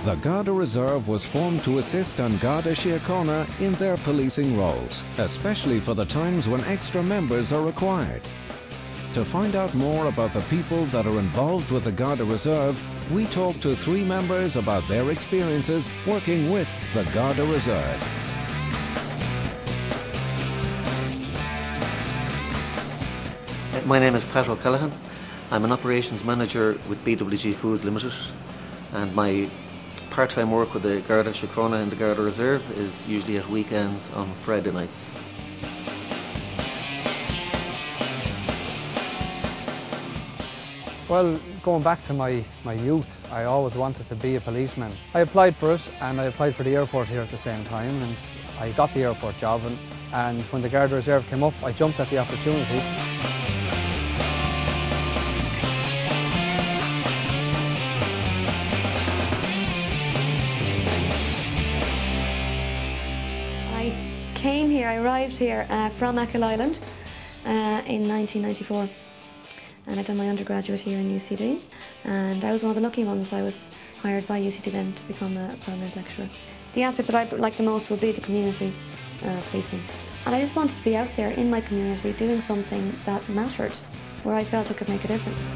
The Garda Reserve was formed to assist on Garda Síochána in their policing roles, especially for the times when extra members are required. To find out more about the people that are involved with the Garda Reserve, we talked to 3 members about their experiences working with the Garda Reserve. My name is Pat O'Callaghan. I'm an operations manager with BWG Foods Limited, and my part-time work with the Garda Síochána in the Garda Reserve is usually at weekends on Friday nights. Well, going back to my youth, I always wanted to be a policeman. I applied for it, and I applied for the airport here at the same time, and I got the airport job, and when the Garda Reserve came up, I jumped at the opportunity. I arrived here from Achill Island in 1994, and I'd done my undergraduate here in UCD, and I was one of the lucky ones. I was hired by UCD then to become a permanent lecturer. The aspect that I like the most would be the community policing, and I just wanted to be out there in my community doing something that mattered, where I felt I could make a difference.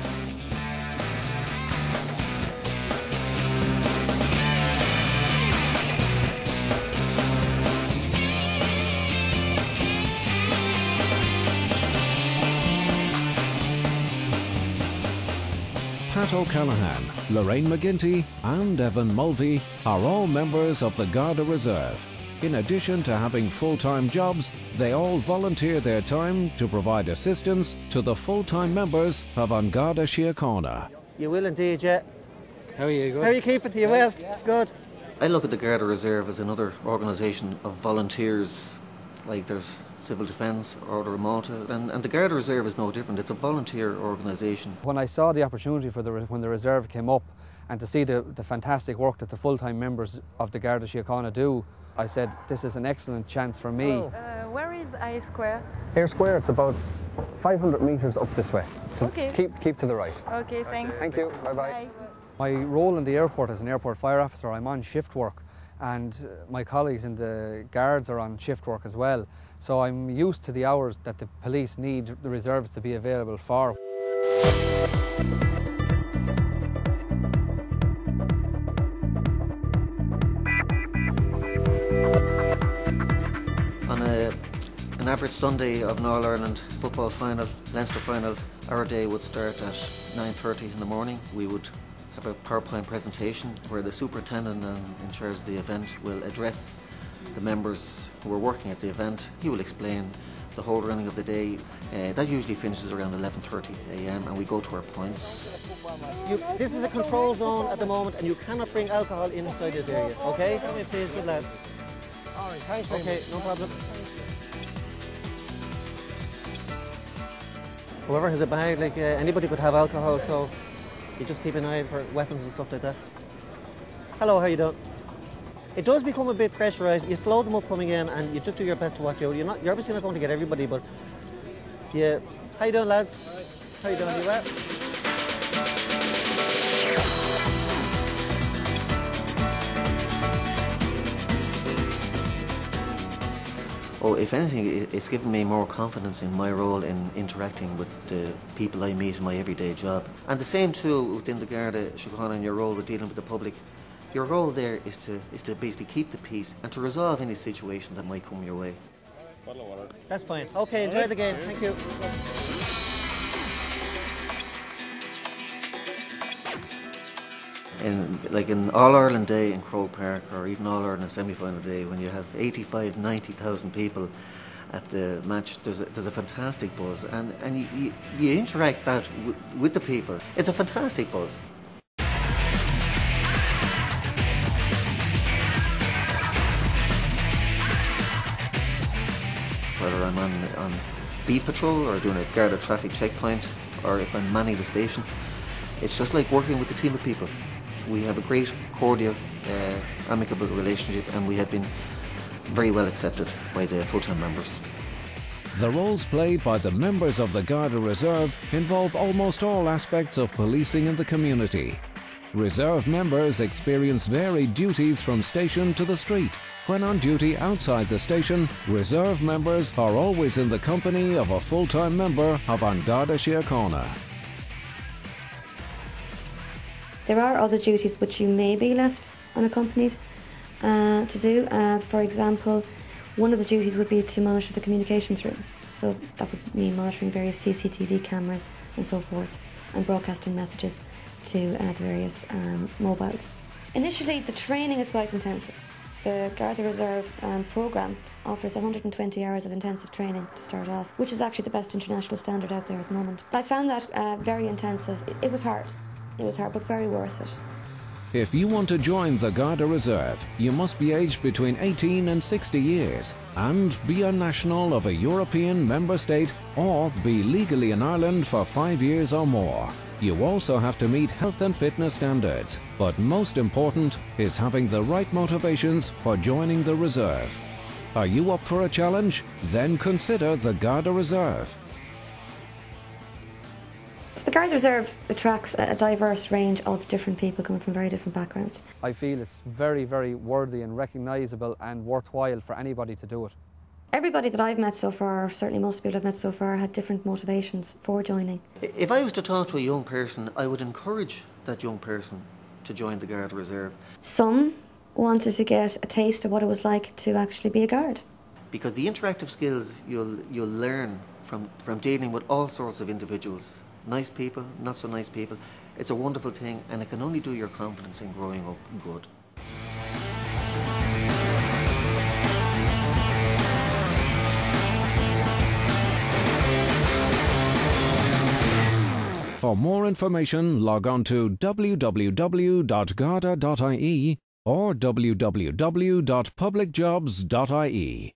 Pat O'Callaghan, Lorraine McGinty and Evan Mulvey are all members of the Garda Reserve. In addition to having full-time jobs, they all volunteer their time to provide assistance to the full-time members of An Garda Síochána. You will indeed, yeah. How are you? Good? How are you keeping? You well? Yeah. Good. I look at the Garda Reserve as another organisation of volunteers, like there's Civil Defence, Order of Malta, and the Garda Reserve is no different. It's a volunteer organisation. When I saw the opportunity for when the reserve came up, and to see the fantastic work that the full-time members of the Garda Síochána do, I said, this is an excellent chance for me. Where is I Square? Air Square, it's about 500 metres up this way. Okay. Keep to the right. Okay, thanks. Thank you. Bye-bye. Bye. My role in the airport as an airport fire officer, I'm on shift work, and my colleagues in the guards are on shift work as well. So I'm used to the hours that the police need the reserves to be available for. On an average Sunday of an All-Ireland football final, Leinster final, our day would start at 9:30 in the morning. We would have a PowerPoint presentation where the superintendent in charge of the event will address the members who are working at the event. He will explain the whole running of the day. That usually finishes around 11:30 a.m. and we go to our points. This is a control zone at the moment, and you cannot bring alcohol inside this area, okay? Tell me please, good lad. All right, thanks. Okay, no problem. Whoever has a bag, like anybody could have alcohol, so you just keep an eye for weapons and stuff like that. Hello, how you doing? It does become a bit pressurised. You slow them up coming in, and you just do your best to watch out. You're obviously not going to get everybody, but yeah. How you doing, lads? How you doing? You well? Oh, if anything, it's given me more confidence in my role in interacting with the people I meet in my everyday job. And the same too within the Garda Síochána and your role with dealing with the public. Your role there is to basically keep the peace and to resolve any situation that might come your way. Bottle of water. That's fine. Okay, enjoy the game. Thank you. In All-Ireland Day in Croke Park, or even All-Ireland semi-final day, when you have 85,000-90,000 people at the match, there's a fantastic buzz, and you interact that with the people. It's a fantastic buzz. Whether I'm on beat patrol or doing a Garda traffic checkpoint, or if I'm manning the station, it's just like working with a team of people. We have a great, cordial, amicable relationship, and we have been very well accepted by the full-time members. The roles played by the members of the Garda Reserve involve almost all aspects of policing in the community. Reserve members experience varied duties from station to the street. When on duty outside the station, reserve members are always in the company of a full-time member of An Garda Síochána. There are other duties which you may be left unaccompanied to do. For example, one of the duties would be to monitor the communications room. So that would mean monitoring various CCTV cameras and so forth, and broadcasting messages to the various mobiles. Initially, the training is quite intensive. The Garda Reserve programme offers 120 hours of intensive training to start off, which is actually the best international standard out there at the moment. I found that very intensive. It was hard. It was hard, but very worth it. If you want to join the Garda Reserve, you must be aged between 18 and 60 years and be a national of a European member state or be legally in Ireland for 5 years or more. You also have to meet health and fitness standards, but most important is having the right motivations for joining the reserve. Are you up for a challenge? Then consider the Garda Reserve. So the Garda Reserve attracts a diverse range of different people coming from very different backgrounds. I feel it's very, very worthy and recognisable and worthwhile for anybody to do it. Everybody that I've met so far, certainly most people I've met so far, had different motivations for joining. If I was to talk to a young person, I would encourage that young person to join the Garda Reserve. Some wanted to get a taste of what it was like to actually be a guard. Because the interactive skills you'll learn from dealing with all sorts of individuals, nice people, not so nice people, it's a wonderful thing, and it can only do your confidence in growing up good. For more information, log on to www.garda.ie or www.publicjobs.ie.